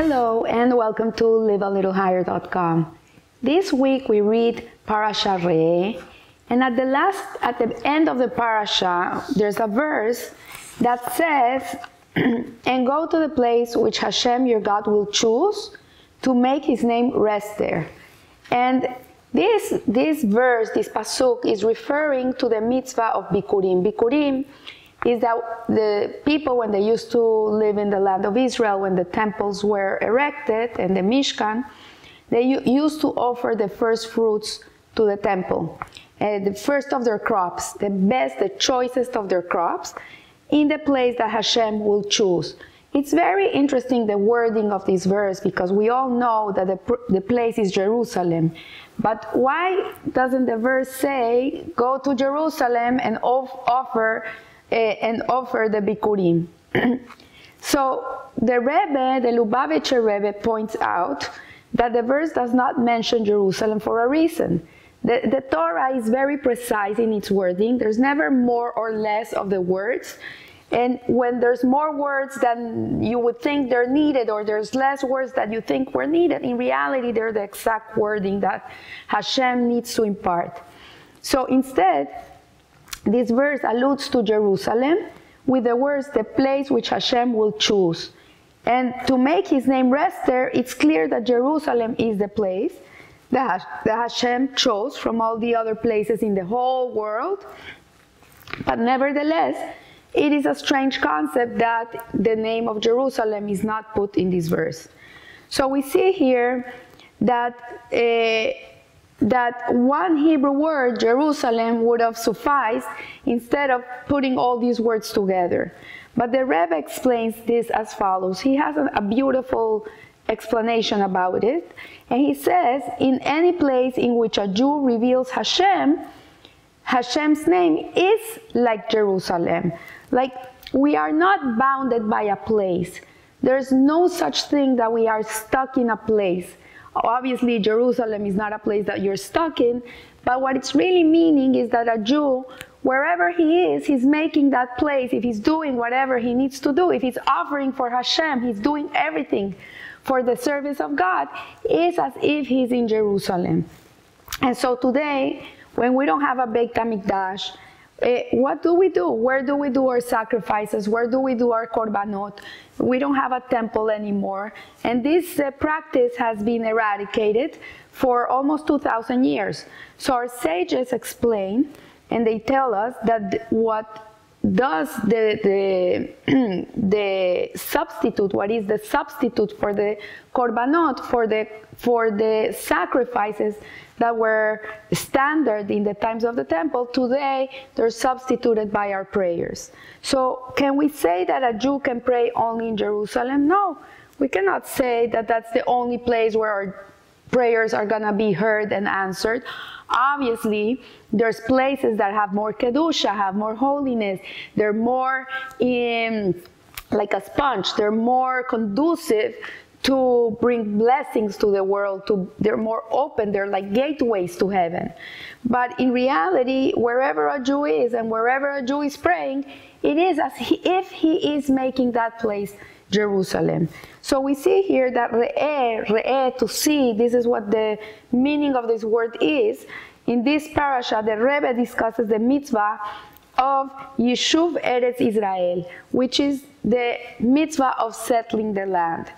Hello and welcome to livealittlehigher.com. This week we read Parasha Re'eh, and at the end of the parasha, there's a verse that says, "And go to the place which Hashem your God will choose to make His name rest there." And this verse, this pasuk, is referring to the mitzvah of bikurim. Bikurim is that the people, when they used to live in the land of Israel, when the temples were erected and the Mishkan, they used to offer the first fruits to the temple, the first of their crops, the best, the choicest of their crops, in the place that Hashem will choose. It's very interesting, the wording of this verse, because we all know that the place is Jerusalem. But why doesn't the verse say, go to Jerusalem and offer the bikurim? So the Rebbe, the Lubavitcher Rebbe, points out that the verse does not mention Jerusalem for a reason. The Torah is very precise in its wording. There's never more or less of the words. And when there's more words than you would think they're needed, or there's less words that you think were needed, in reality, they're the exact wording that Hashem needs to impart. So instead, this verse alludes to Jerusalem with the words, the place which Hashem will choose. And to make His name rest there, it's clear that Jerusalem is the place that Hashem chose from all the other places in the whole world. But nevertheless, it is a strange concept that the name of Jerusalem is not put in this verse. So we see here that that one Hebrew word, Jerusalem, would have sufficed instead of putting all these words together. But the Rebbe explains this as follows. He has a beautiful explanation about it. And he says, in any place in which a Jew reveals Hashem, Hashem's name is like Jerusalem. Like, we are not bounded by a place. There's no such thing that we are stuck in a place. Obviously, Jerusalem is not a place that you're stuck in, but what it's really meaning is that a Jew, wherever he is, he's making that place. If he's doing whatever he needs to do, if he's offering for Hashem, he's doing everything for the service of God, is as if he's in Jerusalem. And so today, when we don't have a Beit HaMikdash, what do we do? Where do we do our sacrifices? Where do we do our korbanot? We don't have a temple anymore. And this practice has been eradicated for almost 2,000 years. So our sages explain, and they tell us that what does the substitute, what is the substitute for the korbanot, for the sacrifices that were standard in the times of the temple, today they're substituted by our prayers. So can we say that a Jew can pray only in Jerusalem? No, we cannot say that that's the only place where our prayers are going to be heard and answered. Obviously, there's places that have more kedusha, have more holiness. They're more like a sponge. They're more conducive to bring blessings to the world. They're more open. They're like gateways to heaven. But in reality, wherever a Jew is and wherever a Jew is praying, it is as if he is making that place Jerusalem. So we see here that re'eh, to see, this is what the meaning of this word is. In this parasha, the Rebbe discusses the mitzvah of Yishuv Eretz Israel, which is the mitzvah of settling the land.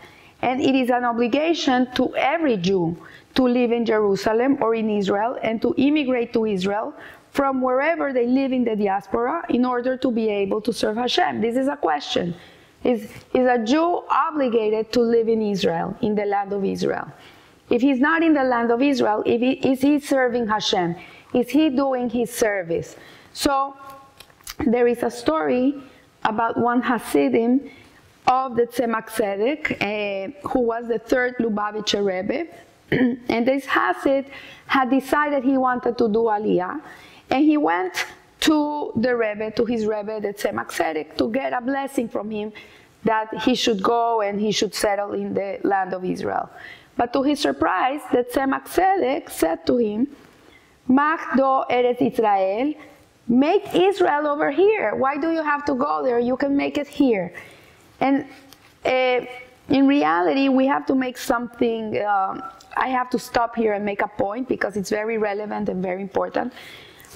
And it is an obligation to every Jew to live in Jerusalem or in Israel and to immigrate to Israel from wherever they live in the diaspora in order to be able to serve Hashem. This is a question. Is a Jew obligated to live in Israel, in the land of Israel? If he's not in the land of Israel, is he serving Hashem? Is he doing his service? So there is a story about one Hasidim of the Tzemach Tzedek, who was the third Lubavitcher Rebbe. And this Hasid had decided he wanted to do Aliyah. And he went to the Rebbe, to his Rebbe, the Tzemach Tzedek, to get a blessing from him that he should go and he should settle in the land of Israel. But to his surprise, the Tzemach Tzedek said to him, Mach do Eretz Israel, make Israel over here. Why do you have to go there? You can make it here. And in reality, we have to make something, I have to stop here and make a point because it's very relevant and very important.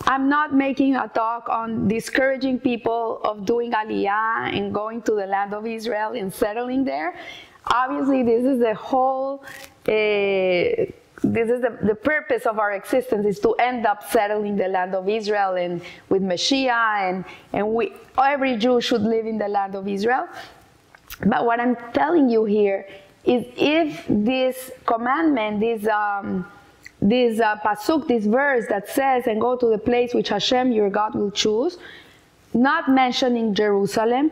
I'm not making a talk on discouraging people of doing Aliyah and going to the land of Israel and settling there. Obviously, this is the whole, this is the purpose of our existence, is to end up settling the land of Israel and with Mashiach, and every Jew should live in the land of Israel. But what I'm telling you here is, if this commandment, this pasuk, this verse that says, and go to the place which Hashem your God will choose, not mentioning Jerusalem,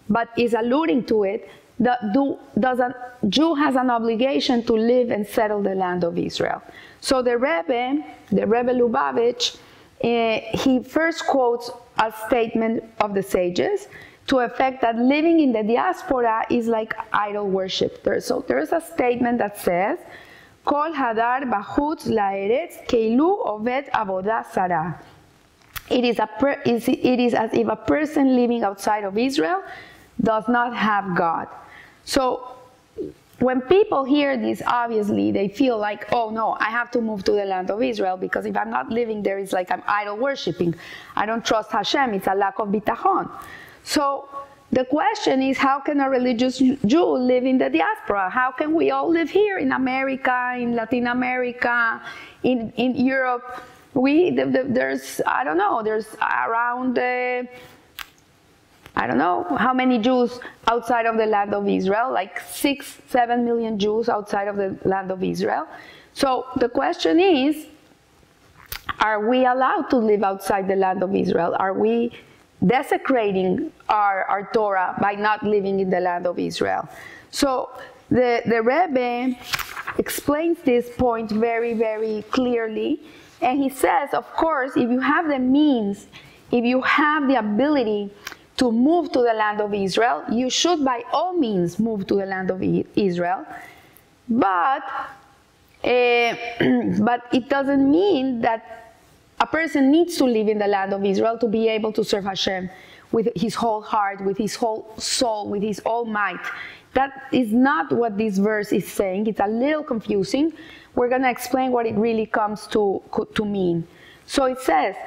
but is alluding to it, a Jew has an obligation to live and settle the land of Israel. So the Rebbe Lubavitch, he first quotes a statement of the sages to effect that living in the diaspora is like idol worship. So there's a statement that says, Kol hadar bachutz laeretz keilu oved avodah sarah. It is as if a person living outside of Israel does not have God. So when people hear this, obviously they feel like, oh no, I have to move to the land of Israel, because if I'm not living there, it's like I'm idol worshiping. I don't trust Hashem. It's a lack of bitachon. So the question is, how can a religious Jew live in the diaspora? How can we all live here in America, in Latin America, in Europe? There's, I don't know, there's around, I don't know how many Jews outside of the land of Israel, like 6-7 million Jews outside of the land of Israel. So the question is, are we allowed to live outside the land of Israel? Are we desecrating our Torah by not living in the land of Israel? So the Rebbe explains this point very, very clearly. And he says, of course, if you have the means, if you have the ability to move to the land of Israel, you should by all means move to the land of Israel. But it doesn't mean that a person needs to live in the land of Israel to be able to serve Hashem with his whole heart, with his whole soul, with his all might. That is not what this verse is saying. It's a little confusing. We're going to explain what it really comes to mean. So it says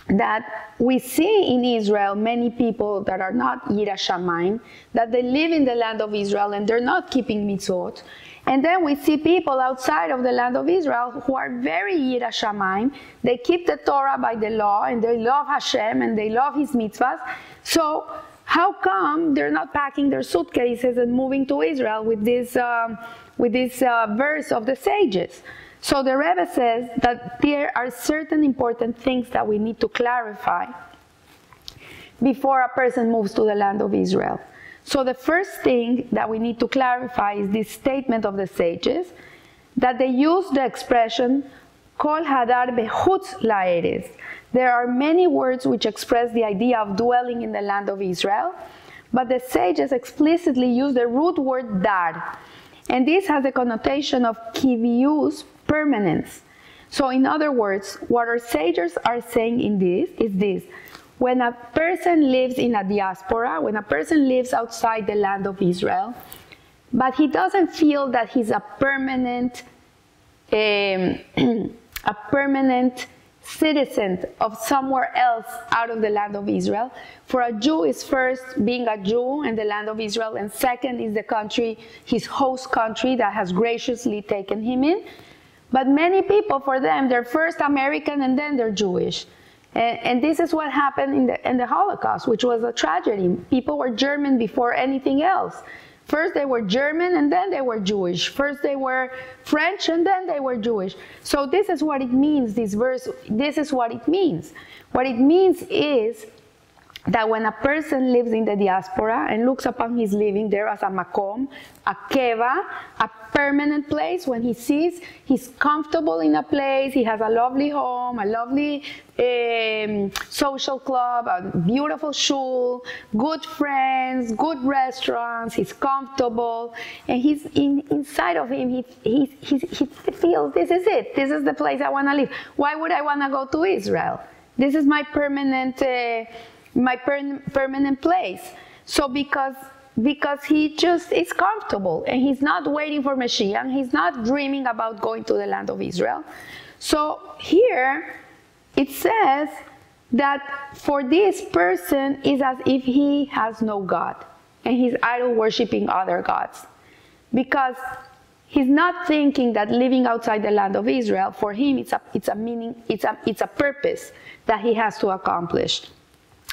that we see in Israel many people that are not Yira Shamayim, that they live in the land of Israel and they're not keeping mitzvot. And then we see people outside of the land of Israel who are very Yira Shamayim. They keep the Torah by the law, and they love Hashem, and they love His mitzvahs. So how come they're not packing their suitcases and moving to Israel with this verse of the sages? So the Rebbe says that there are certain important things that we need to clarify before a person moves to the land of Israel. So the first thing that we need to clarify is this statement of the sages, that they use the expression Kol hadar bechutz laeretz. There are many words which express the idea of dwelling in the land of Israel, but the sages explicitly use the root word dar. And this has a connotation of kivius, permanence. So in other words, what our sages are saying in this is this: when a person lives in a diaspora, when a person lives outside the land of Israel, but he doesn't feel that he's a permanent citizen of somewhere else out of the land of Israel. For a Jew is first being a Jew in the land of Israel, and second is the country, his host country, that has graciously taken him in. But many people, for them, they're first American and then they're Jewish. And this is what happened in the Holocaust, which was a tragedy. People were German before anything else. First they were German and then they were Jewish. First they were French and then they were Jewish. So this is what it means, this verse, this is what it means. What it means is that when a person lives in the diaspora and looks upon his living there as a makom, a keva, a permanent place, when he sees he's comfortable in a place, he has a lovely home, a lovely social club, a beautiful shul, good friends, good restaurants, he's comfortable, and he's inside of him, he feels this is it, this is the place I want to live. Why would I want to go to Israel? This is my permanent permanent place. So because because he just is comfortable and he's not waiting for Mashiach. He's not dreaming about going to the land of Israel. So here it says that for this person is as if he has no God and he's idol worshiping other gods, because he's not thinking that living outside the land of Israel, for him it's a meaning, it's a purpose that he has to accomplish.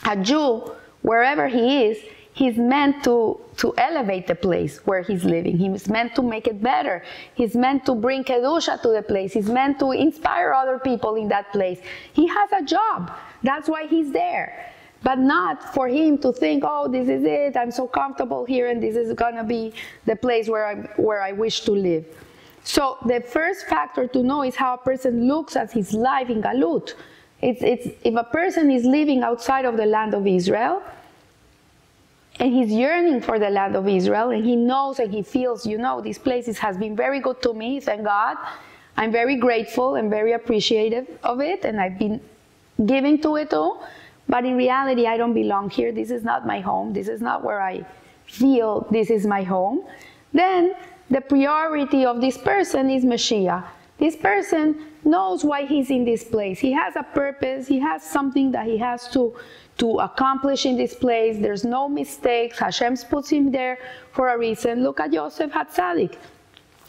A Jew, wherever he is, he's meant to elevate the place where he's living. He's meant to make it better. He's meant to bring Kedusha to the place. He's meant to inspire other people in that place. He has a job. That's why he's there. But not for him to think, oh, this is it. I'm so comfortable here and this is going to be the place where I wish to live. So the first factor to know is how a person looks at his life in Galut. If a person is living outside of the land of Israel, and he's yearning for the land of Israel, and he knows and he feels, this place has been very good to me, thank God. I'm very grateful and very appreciative of it, and I've been giving to it all. But in reality, I don't belong here. This is not my home. This is not where I feel this is my home. Then the priority of this person is Mashiach. This person knows why he's in this place. He has a purpose. He has something that he has to accomplish in this place. There's no mistakes. Hashem puts him there for a reason. Look at Yosef HaTzadik.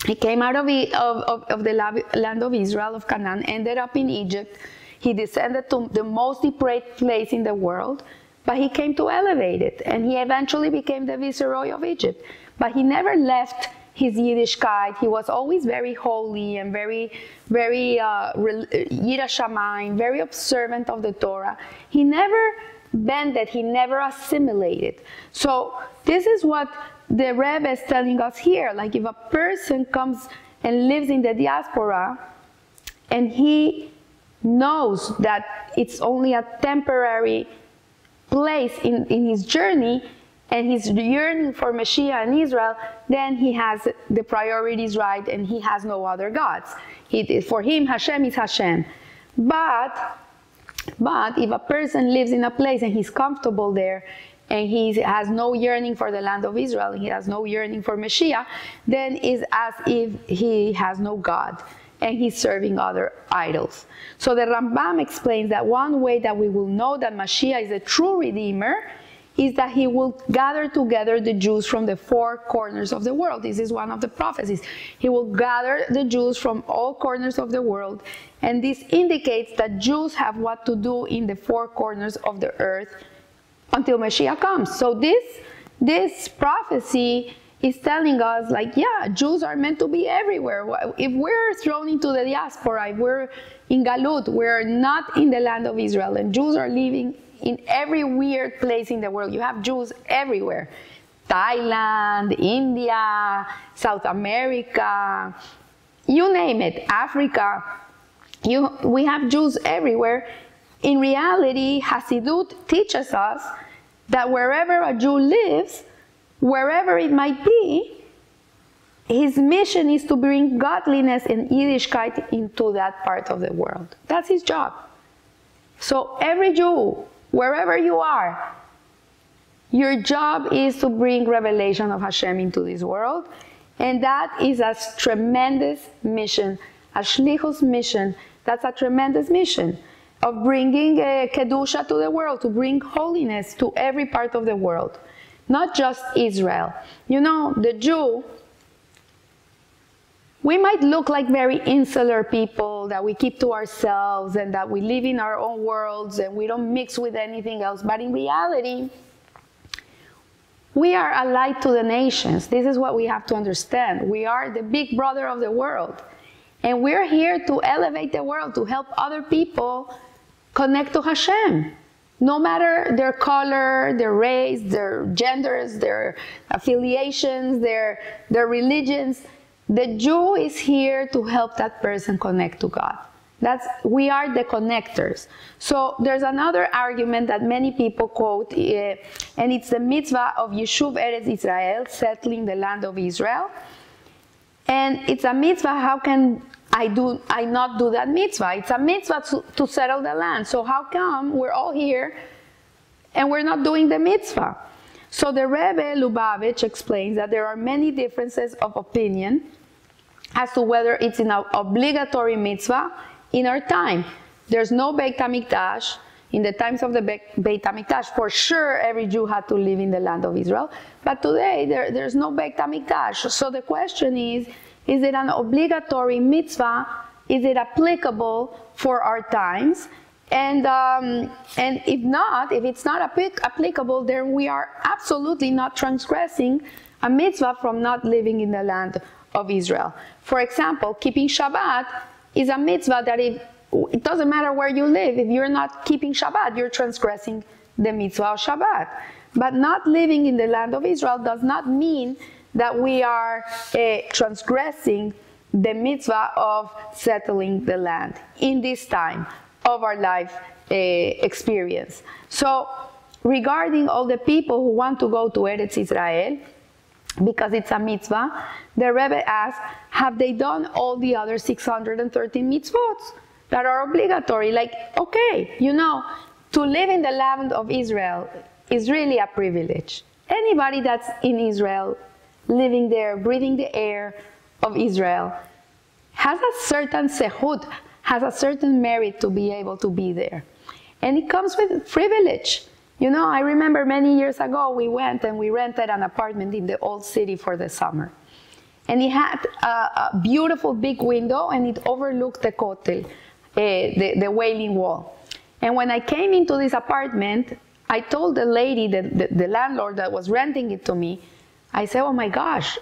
He came out of the land of Israel, of Canaan, ended up in Egypt. He descended to the most depraved place in the world, but he came to elevate it, and he eventually became the viceroy of Egypt. But he never left his Yiddishkeit. He was always very holy and very Yirah Shamayim, very observant of the Torah. He never bended, he never assimilated. So this is what the Rebbe is telling us here. Like, if a person comes and lives in the diaspora and he knows that it's only a temporary place in his journey, and he's yearning for Mashiach and Israel, then he has the priorities right and he has no other gods. For him, Hashem is Hashem. But if a person lives in a place and he's comfortable there, and he has no yearning for the land of Israel, and he has no yearning for Mashiach, then it's as if he has no God and he's serving other idols. So the Rambam explains that one way that we will know that Mashiach is a true Redeemer is that he will gather together the Jews from the four corners of the world. This is one of the prophecies. He will gather the Jews from all corners of the world, and this indicates that Jews have what to do in the four corners of the earth until Mashiach comes. So this prophecy is telling us, like, yeah, Jews are meant to be everywhere. If we're thrown into the diaspora, if we're in Galut, we're not in the land of Israel, and Jews are living in every weird place in the world. You have Jews everywhere. Thailand, India, South America, you name it, Africa. We have Jews everywhere. In reality, Hasidut teaches us that wherever a Jew lives, wherever it might be, his mission is to bring godliness and Yiddishkeit into that part of the world. That's his job. So every Jew, wherever you are, your job is to bring revelation of Hashem into this world. And that is a tremendous mission, a shlichus mission. That's a tremendous mission of bringing Kedusha to the world, to bring holiness to every part of the world, not just Israel. You know, the Jew, we might look like very insular people, that we keep to ourselves and that we live in our own worlds and we don't mix with anything else. But in reality, we are a light to the nations. This is what we have to understand. We are the big brother of the world. And we're here to elevate the world, to help other people connect to Hashem. No matter their color, their race, their genders, their affiliations, their religions, the Jew is here to help that person connect to God. We are the connectors. So there's another argument that many people quote, and it's the mitzvah of Yeshuv Eretz Israel, settling the land of Israel. And it's a mitzvah. How can I not do that mitzvah? It's a mitzvah to settle the land. So how come we're all here and we're not doing the mitzvah? So the Rebbe Lubavitch explains that there are many differences of opinion as to whether it's an obligatory mitzvah in our time. There's no Beit HaMikdash. In the times of the Beit HaMikdash, for sure every Jew had to live in the land of Israel. But today there's no Beit HaMikdash. So the question is it an obligatory mitzvah? Is it applicable for our times? And if not, if it's not applicable, then we are absolutely not transgressing a mitzvah from not living in the land of Israel. For example, keeping Shabbat is a mitzvah that it doesn't matter where you live. If you're not keeping Shabbat, you're transgressing the mitzvah of Shabbat. But not living in the land of Israel does not mean that we are transgressing the mitzvah of settling the land in this time of our life experience. So regarding all the people who want to go to Eretz Israel, because it's a mitzvah, the Rebbe asks, have they done all the other 613 mitzvot that are obligatory? Like, okay, you know, to live in the land of Israel is really a privilege. Anybody that's in Israel, living there, breathing the air of Israel, has a certain sehut, has a certain merit to be able to be there. And it comes with privilege. You know, I remember many years ago, we went and we rented an apartment in the old city for the summer. And it had a beautiful big window and it overlooked the Kotel, the Wailing Wall. And when I came into this apartment, I told the lady, the landlord that was renting it to me, I said, oh my gosh,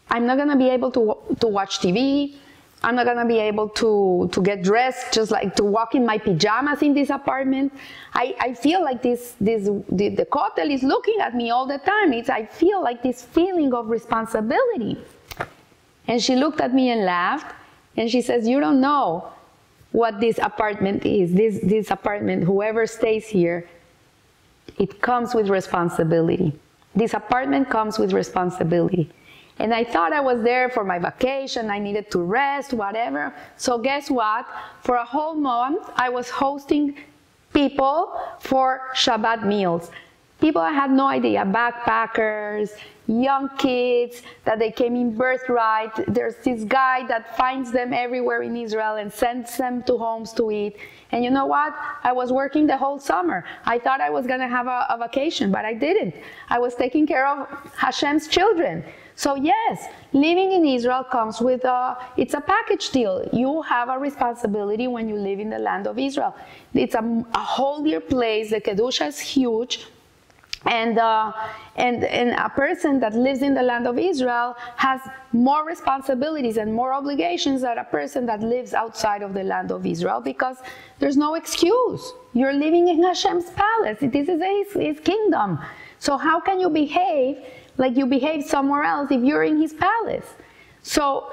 I'm not gonna be able to watch TV. I'm not gonna be able to get dressed, just like to walk in my pajamas in this apartment. I feel like the Kotel is looking at me all the time. I feel like this feeling of responsibility. And she looked at me and laughed, and she says, you don't know what this apartment is. This apartment, whoever stays here, it comes with responsibility. This apartment comes with responsibility. And I thought I was there for my vacation, I needed to rest, whatever. So guess what? For a whole month, I was hosting people for Shabbat meals. People I had no idea, backpackers, young kids, that they came in birthright. There's this guy that finds them everywhere in Israel and sends them to homes to eat. And you know what? I was working the whole summer. I thought I was gonna have a vacation, but I didn't. I was taking care of Hashem's children. So yes, living in Israel comes with it's a package deal. You have a responsibility when you live in the land of Israel. It's a holier place. The Kedusha is huge. And a person that lives in the land of Israel has more responsibilities and more obligations than a person that lives outside of the land of Israel, because there's no excuse. You're living in Hashem's palace. This is his kingdom. So how can you behave like you behave somewhere else if you're in his palace? So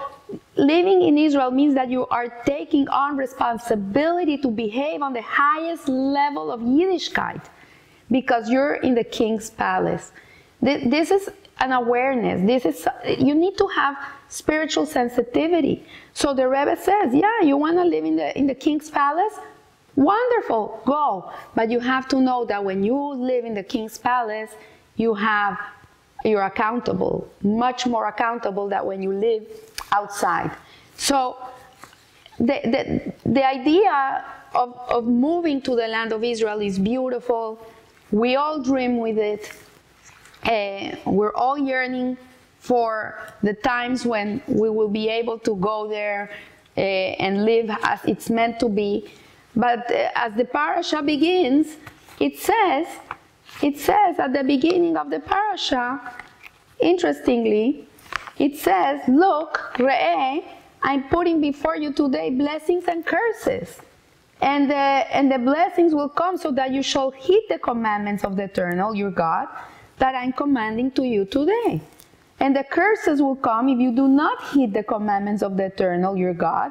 living in Israel means that you are taking on responsibility to behave on the highest level of Yiddishkeit, because you're in the king's palace. This is an awareness. You need to have spiritual sensitivity. So the Rebbe says, yeah, you want to live in the king's palace? Wonderful, go. But you have to know that when you live in the king's palace, you're accountable, much more accountable than when you live outside. So the idea of moving to the land of Israel is beautiful. We all dream with it. We're all yearning for the times when we will be able to go there and live as it's meant to be. But as the parasha begins, it says at the beginning of the parasha, interestingly, it says, look, Re'eh, I'm putting before you today blessings and curses. And the blessings will come so that you shall heed the commandments of the Eternal, your God, that I'm commanding to you today. And the curses will come if you do not heed the commandments of the Eternal, your God,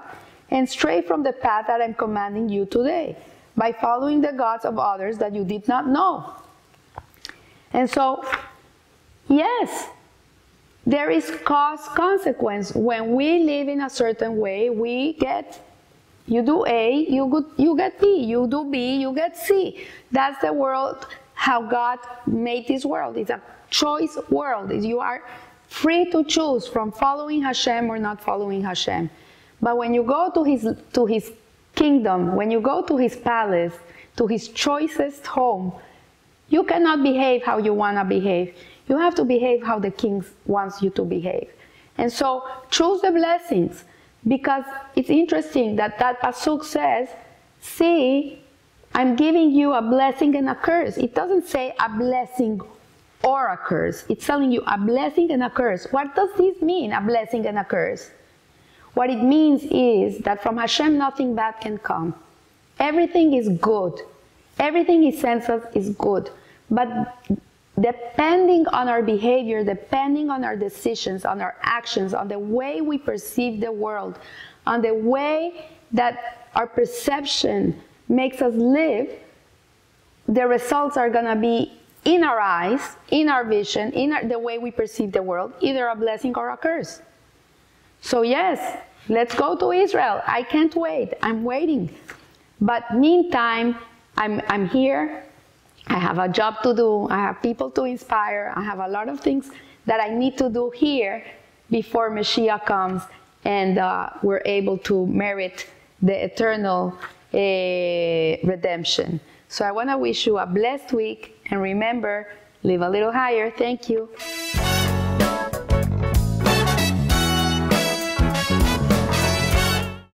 and stray from the path that I'm commanding you today, by following the gods of others that you did not know. And so, yes, there is cause-consequence. When we live in a certain way, you do A, you get B. You do B, you get C. That's the world how God made this world. It's a choice world. You are free to choose from following Hashem or not following Hashem. But when you go to his kingdom, when you go to his palace, to his choicest home, you cannot behave how you want to behave. You have to behave how the king wants you to behave. And so choose the blessings, because it's interesting that pasuk says, see, I'm giving you a blessing and a curse. It doesn't say a blessing or a curse. It's telling you a blessing and a curse. What does this mean, a blessing and a curse? What it means is that from Hashem nothing bad can come. Everything is good. Everything he sends us is good. But depending on our behavior, depending on our decisions, on our actions, on the way we perceive the world, on the way that our perception makes us live, the results are going to be in our eyes, in our vision, the way we perceive the world, either a blessing or a curse. So yes, let's go to Israel. I can't wait. I'm waiting. But meantime, I'm here. I have a job to do. I have people to inspire. I have a lot of things that I need to do here before Mashiach comes and we're able to merit the eternal redemption. So I want to wish you a blessed week, and remember, live a little higher. Thank you.